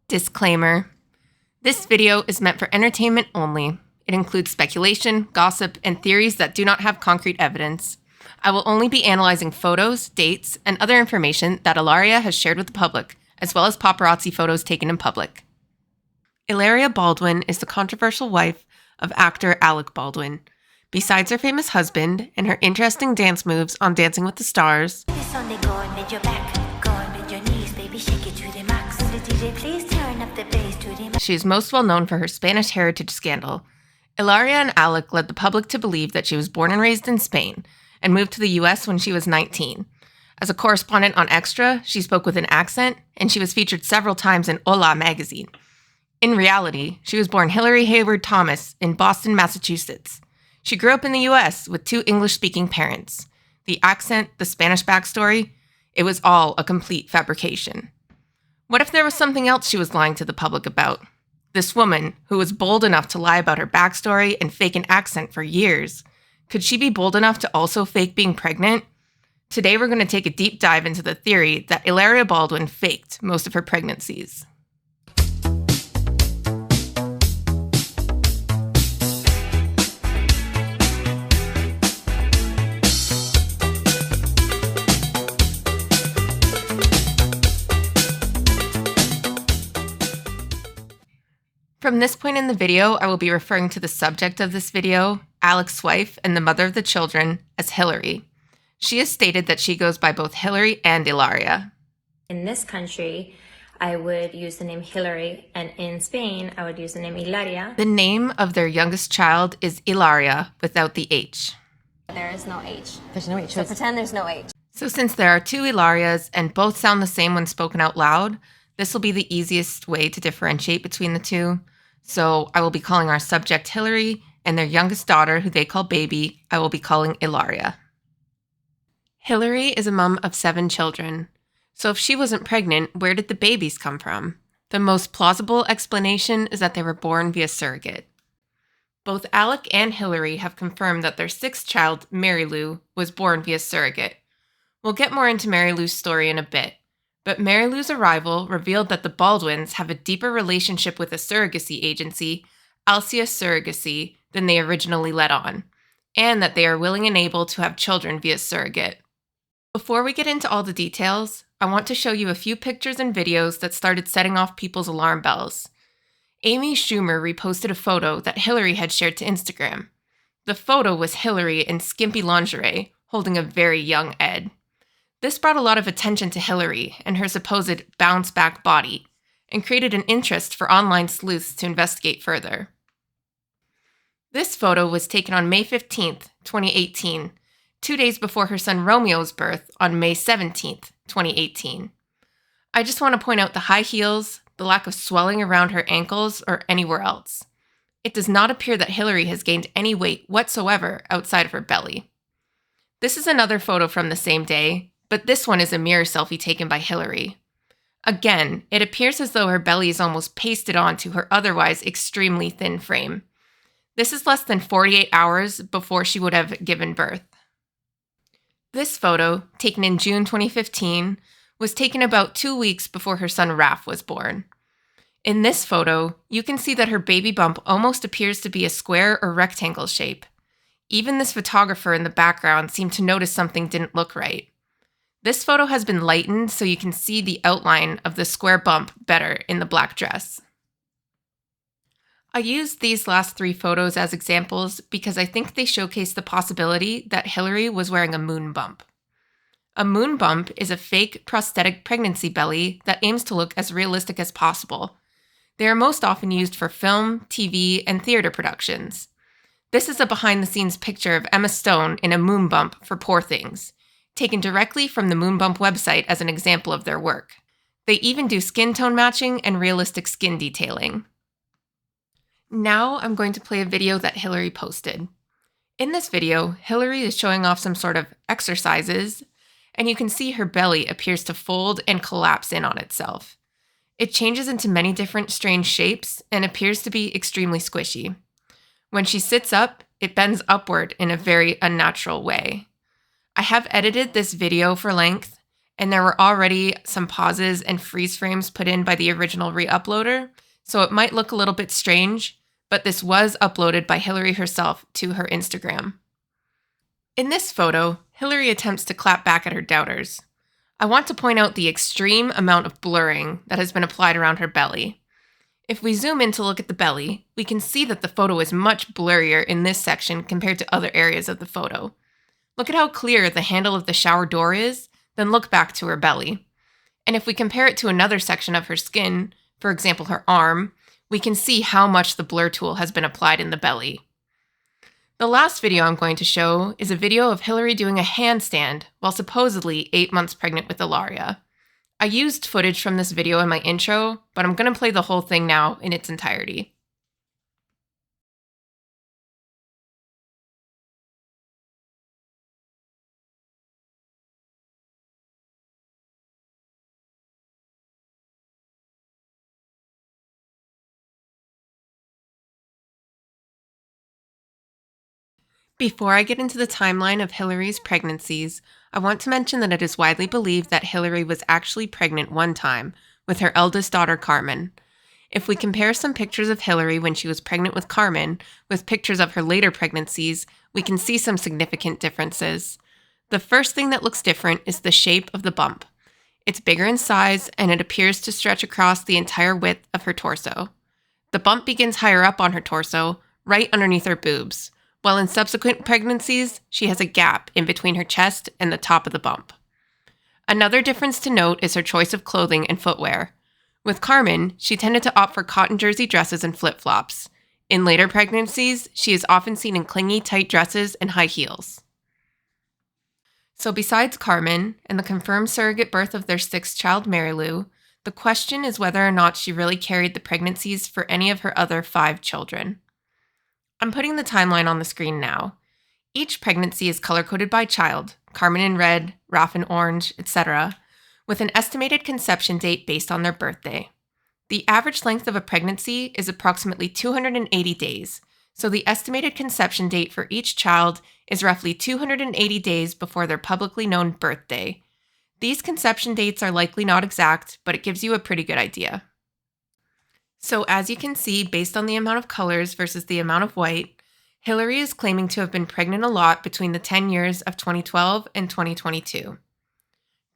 Disclaimer. This video is meant for entertainment only. It includes speculation, gossip, and theories that do not have concrete evidence. I will only be analyzing photos, dates, and other information that Hilaria has shared with the public, as well as paparazzi photos taken in public. Hilaria Baldwin is the controversial wife of actor Alec Baldwin. Besides her famous husband and her interesting dance moves on Dancing with the Stars, she is most well known for her Spanish heritage scandal. Hilaria and Alec led the public to believe that she was born and raised in Spain and moved to the US when she was 19. As a correspondent on Extra, she spoke with an accent, and she was featured several times in Hola magazine. In reality, she was born Hillary Hayward Thomas in Boston, Massachusetts. She grew up in the US with two English-speaking parents. The accent, the Spanish backstory, it was all a complete fabrication. What if there was something else she was lying to the public about? This woman, who was bold enough to lie about her backstory and fake an accent for years, could she be bold enough to also fake being pregnant? Today we're going to take a deep dive into the theory that Hilaria Baldwin faked most of her pregnancies. From this point in the video, I will be referring to the subject of this video, Alec's wife and the mother of the children, as Hillary. She has stated that she goes by both Hillary and Hilaria. In this country, I would use the name Hillary, and in Spain, I would use the name Hilaria. The name of their youngest child is Hilaria without the H. There is no H. There's no H. So pretend there's no H. So since there are two Hilarias and both sound the same when spoken out loud, this will be the easiest way to differentiate between the two. So I will be calling our subject Hillary, and their youngest daughter, who they call Baby, I will be calling Hilaria. Hillary is a mom of 7 children. So if she wasn't pregnant, where did the babies come from? The most plausible explanation is that they were born via surrogate. Both Alec and Hillary have confirmed that their 6th child, Mary Lou, was born via surrogate. We'll get more into Mary Lou's story in a bit. But Mary Lou's arrival revealed that the Baldwins have a deeper relationship with a surrogacy agency, Alcia Surrogacy, than they originally let on, and that they are willing and able to have children via surrogate. Before we get into all the details, I want to show you a few pictures and videos that started setting off people's alarm bells. Amy Schumer reposted a photo that Hillary had shared to Instagram. The photo was Hillary in skimpy lingerie, holding a very young Ed. This brought a lot of attention to Hillary and her supposed bounce-back body, and created an interest for online sleuths to investigate further. This photo was taken on May 15th, 2018, 2 days before her son Romeo's birth on May 17th, 2018. I just want to point out the high heels, the lack of swelling around her ankles or anywhere else. It does not appear that Hillary has gained any weight whatsoever outside of her belly. This is another photo from the same day, but this one is a mirror selfie taken by Hillary. Again, it appears as though her belly is almost pasted onto her otherwise extremely thin frame. This is less than 48 hours before she would have given birth. This photo, taken in June 2015, was taken about 2 weeks before her son Raph was born. In this photo, you can see that her baby bump almost appears to be a square or rectangle shape. Even this photographer in the background seemed to notice something didn't look right. This photo has been lightened so you can see the outline of the square bump better in the black dress. I used these last 3 photos as examples because I think they showcase the possibility that Hillary was wearing a moon bump. A moon bump is a fake prosthetic pregnancy belly that aims to look as realistic as possible. They are most often used for film, TV, and theater productions. This is a behind-the-scenes picture of Emma Stone in a moon bump for Poor Things, taken directly from the Moon Bump website as an example of their work. They even do skin tone matching and realistic skin detailing. Now I'm going to play a video that Hillary posted. In this video, Hillary is showing off some sort of exercises, and you can see her belly appears to fold and collapse in on itself. It changes into many different strange shapes and appears to be extremely squishy. When she sits up, it bends upward in a very unnatural way. I have edited this video for length, and there were already some pauses and freeze frames put in by the original re-uploader, so it might look a little bit strange, but this was uploaded by Hilary herself to her Instagram. In this photo, Hilary attempts to clap back at her doubters. I want to point out the extreme amount of blurring that has been applied around her belly. If we zoom in to look at the belly, we can see that the photo is much blurrier in this section compared to other areas of the photo. Look at how clear the handle of the shower door is, then look back to her belly. And if we compare it to another section of her skin, for example her arm, we can see how much the blur tool has been applied in the belly. The last video I'm going to show is a video of Hilary doing a handstand while supposedly 8 months pregnant with Hilaria. I used footage from this video in my intro, but I'm going to play the whole thing now in its entirety. Before I get into the timeline of Hilary's pregnancies, I want to mention that it is widely believed that Hilary was actually pregnant one time with her eldest daughter, Carmen. If we compare some pictures of Hilary when she was pregnant with Carmen with pictures of her later pregnancies, we can see some significant differences. The first thing that looks different is the shape of the bump. It's bigger in size and it appears to stretch across the entire width of her torso. The bump begins higher up on her torso, right underneath her boobs, while in subsequent pregnancies, she has a gap in between her chest and the top of the bump. Another difference to note is her choice of clothing and footwear. With Carmen, she tended to opt for cotton jersey dresses and flip-flops. In later pregnancies, she is often seen in clingy, tight dresses and high heels. So besides Carmen and the confirmed surrogate birth of their sixth child, Mary Lou, the question is whether or not she really carried the pregnancies for any of her other 5 children. I'm putting the timeline on the screen now. Each pregnancy is color-coded by child, Carmen in red, Raph in orange, etc., with an estimated conception date based on their birthday. The average length of a pregnancy is approximately 280 days, so the estimated conception date for each child is roughly 280 days before their publicly known birthday. These conception dates are likely not exact, but it gives you a pretty good idea. So as you can see, based on the amount of colors versus the amount of white, Hilary is claiming to have been pregnant a lot between the 10 years of 2012 and 2022.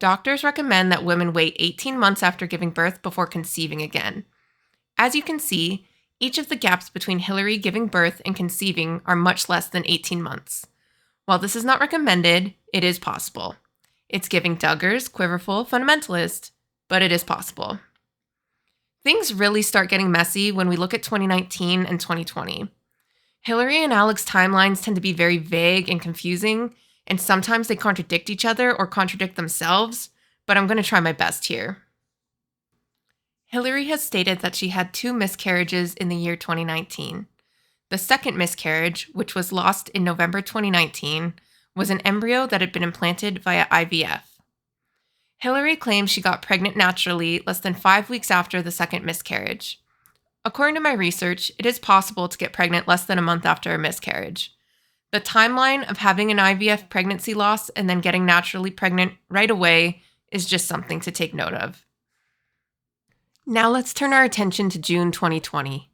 Doctors recommend that women wait 18 months after giving birth before conceiving again. As you can see, each of the gaps between Hilary giving birth and conceiving are much less than 18 months. While this is not recommended, it is possible. It's giving Duggars, quiverful, fundamentalist, but it is possible. Things really start getting messy when we look at 2019 and 2020. Hilary and Alex's timelines tend to be very vague and confusing, and sometimes they contradict each other or contradict themselves, but I'm going to try my best here. Hilary has stated that she had 2 miscarriages in the year 2019. The second miscarriage, which was lost in November 2019, was an embryo that had been implanted via IVF. Hilary claims she got pregnant naturally less than 5 weeks after the second miscarriage. According to my research, it is possible to get pregnant less than a month after a miscarriage. The timeline of having an IVF pregnancy loss and then getting naturally pregnant right away is just something to take note of. Now let's turn our attention to June 2020.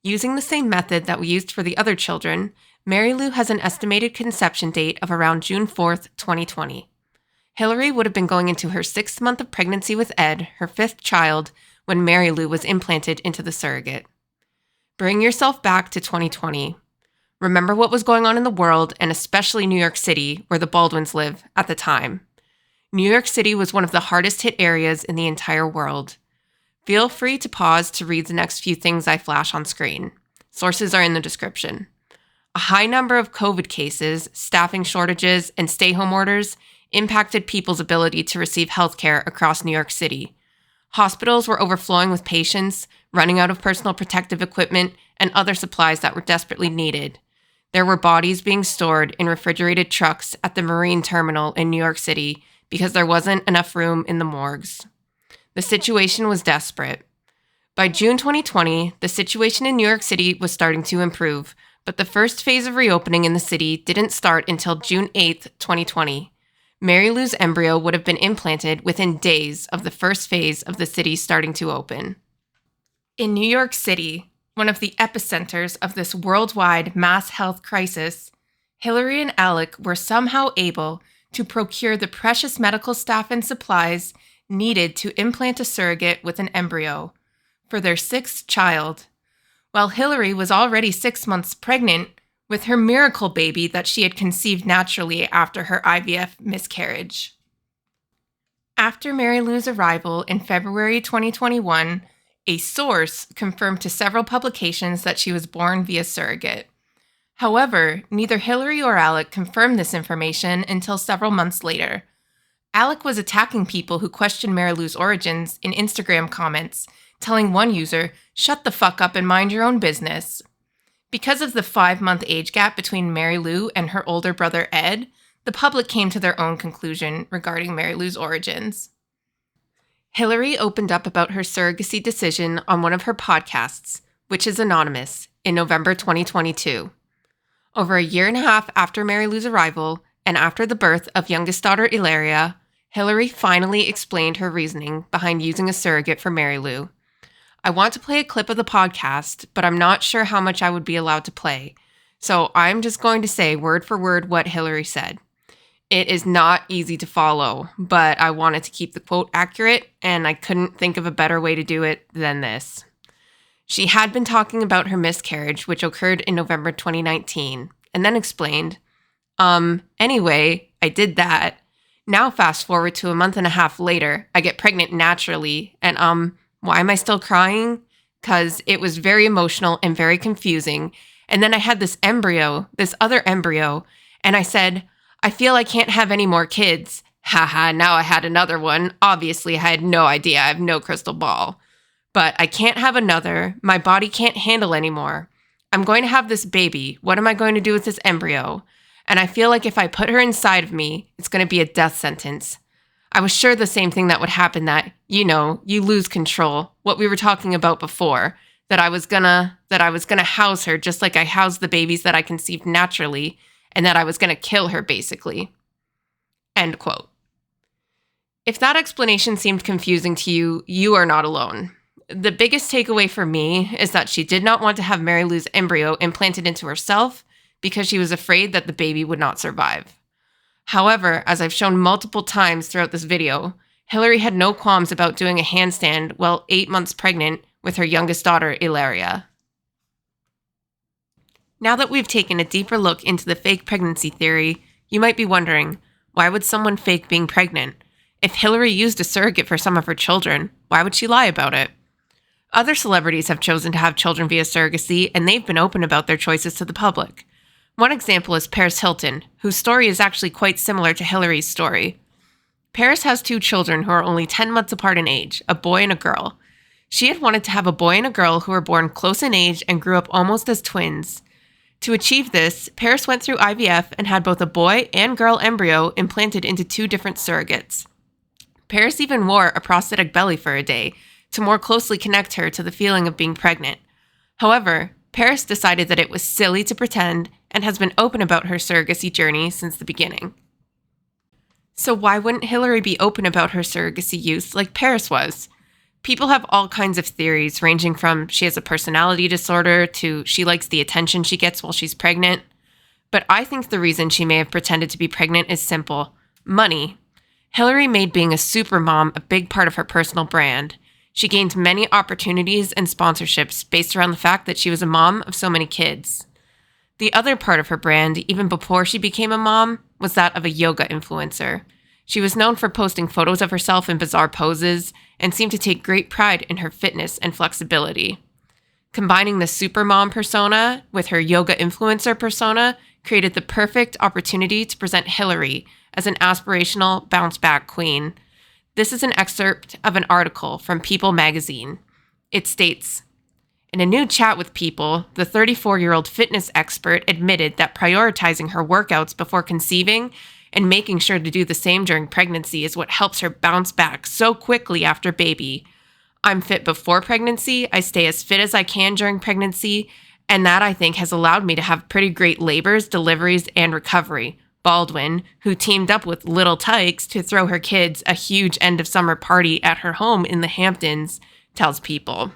Using the same method that we used for the other children, Mary Lou has an estimated conception date of around June 4th, 2020. Hilary would have been going into her 6th month of pregnancy with Ed, her 5th child, when Mary Lou was implanted into the surrogate. Bring yourself back to 2020. Remember what was going on in the world, and especially New York City, where the Baldwins live, at the time. New York City was one of the hardest hit areas in the entire world. Feel free to pause to read the next few things I flash on screen. Sources are in the description. A high number of COVID cases, staffing shortages, and stay-home orders impacted people's ability to receive healthcare across New York City. Hospitals were overflowing with patients, running out of personal protective equipment, and other supplies that were desperately needed. There were bodies being stored in refrigerated trucks at the Marine Terminal in New York City because there wasn't enough room in the morgues. The situation was desperate. By June 2020, the situation in New York City was starting to improve, but the first phase of reopening in the city didn't start until June 8th, 2020. Mary Lou's embryo would have been implanted within days of the first phase of the city starting to open. In New York City, one of the epicenters of this worldwide mass health crisis, Hilary and Alec were somehow able to procure the precious medical staff and supplies needed to implant a surrogate with an embryo for their sixth child, while Hilary was already 6 months pregnant with her miracle baby that she had conceived naturally after her IVF miscarriage. After Mary Lou's arrival in February 2021, a source confirmed to several publications that she was born via surrogate. However, neither Hilary or Alec confirmed this information until several months later. Alec was attacking people who questioned Mary Lou's origins in Instagram comments, telling one user, "Shut the fuck up and mind your own business." Because of the 5-month age gap between Mary Lou and her older brother Ed, the public came to their own conclusion regarding Mary Lou's origins. Hilary opened up about her surrogacy decision on one of her podcasts, which is anonymous, in November 2022. Over a year and a half after Mary Lou's arrival, and after the birth of youngest daughter Hilaria, Hilary finally explained her reasoning behind using a surrogate for Mary Lou. I want to play a clip of the podcast, but I'm not sure how much I would be allowed to play, so I'm just going to say word for word what Hilary said. It is not easy to follow, but I wanted to keep the quote accurate, and I couldn't think of a better way to do it than this. She had been talking about her miscarriage, which occurred in November 2019, and then explained, anyway, I did that. Now fast forward to a month and a half later, I get pregnant naturally, and why am I still crying? Because it was very emotional and very confusing, and then I had this other embryo, and I said, I feel I can't have any more kids. Haha, now I had another one. Obviously, I had no idea. I have no crystal ball. But I can't have another. My body can't handle anymore. I'm going to have this baby. What am I going to do with this embryo? And I feel like if I put her inside of me, it's going to be a death sentence. I was sure the same thing that would happen, that, you lose control. What we were talking about before, that I was gonna house her just like I housed the babies that I conceived naturally, and that I was going to kill her, basically. End quote. If that explanation seemed confusing to you, you are not alone. The biggest takeaway for me is that she did not want to have Mary Lou's embryo implanted into herself because she was afraid that the baby would not survive. However, as I've shown multiple times throughout this video, Hilary had no qualms about doing a handstand while 8 months pregnant with her youngest daughter, Hilaria. Now that we've taken a deeper look into the fake pregnancy theory, you might be wondering, why would someone fake being pregnant? If Hilary used a surrogate for some of her children, why would she lie about it? Other celebrities have chosen to have children via surrogacy, and they've been open about their choices to the public. One example is Paris Hilton, whose story is actually quite similar to Hilary's story. Paris has 2 children who are only 10 months apart in age, a boy and a girl. She had wanted to have a boy and a girl who were born close in age and grew up almost as twins. To achieve this, Paris went through IVF and had both a boy and girl embryo implanted into 2 different surrogates. Paris even wore a prosthetic belly for a day to more closely connect her to the feeling of being pregnant. However, Paris decided that it was silly to pretend and has been open about her surrogacy journey since the beginning. So why wouldn't Hilary be open about her surrogacy use like Paris was? People have all kinds of theories, ranging from she has a personality disorder to she likes the attention she gets while she's pregnant. But I think the reason she may have pretended to be pregnant is simple: money. Hilary made being a supermom a big part of her personal brand. She gained many opportunities and sponsorships based around the fact that she was a mom of so many kids. The other part of her brand, even before she became a mom, was that of a yoga influencer. She was known for posting photos of herself in bizarre poses and seemed to take great pride in her fitness and flexibility. Combining the supermom persona with her yoga influencer persona created the perfect opportunity to present Hilary as an aspirational bounce-back queen. This is an excerpt of an article from People magazine. It states, "In a new chat with People, the 34-year-old fitness expert admitted that prioritizing her workouts before conceiving and making sure to do the same during pregnancy is what helps her bounce back so quickly after baby. I'm fit before pregnancy, I stay as fit as I can during pregnancy, and that I think has allowed me to have pretty great labors, deliveries, and recovery. Baldwin, who teamed up with Little Tykes to throw her kids a huge end of summer party at her home in the Hamptons, tells People.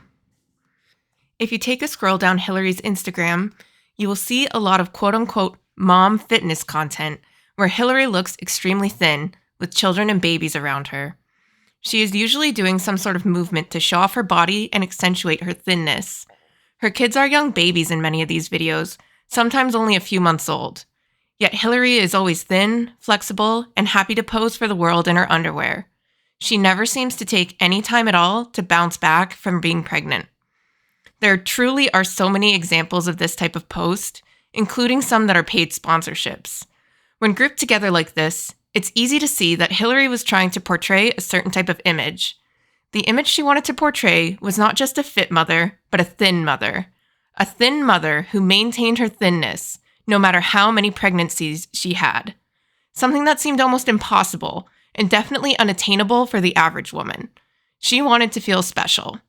If you take a scroll down Hilary's Instagram, you will see a lot of quote-unquote mom fitness content where Hilary looks extremely thin with children and babies around her. She is usually doing some sort of movement to show off her body and accentuate her thinness. Her kids are young babies in many of these videos, sometimes only a few months old. Yet Hilary is always thin, flexible, and happy to pose for the world in her underwear. She never seems to take any time at all to bounce back from being pregnant. There truly are so many examples of this type of post, including some that are paid sponsorships. When grouped together like this, it's easy to see that Hilary was trying to portray a certain type of image. The image she wanted to portray was not just a fit mother, but a thin mother. A thin mother who maintained her thinness, no matter how many pregnancies she had. Something that seemed almost impossible, and definitely unattainable for the average woman. She wanted to feel special.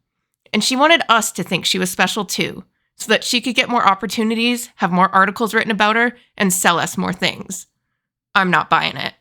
And she wanted us to think she was special too, so that she could get more opportunities, have more articles written about her, and sell us more things. I'm not buying it.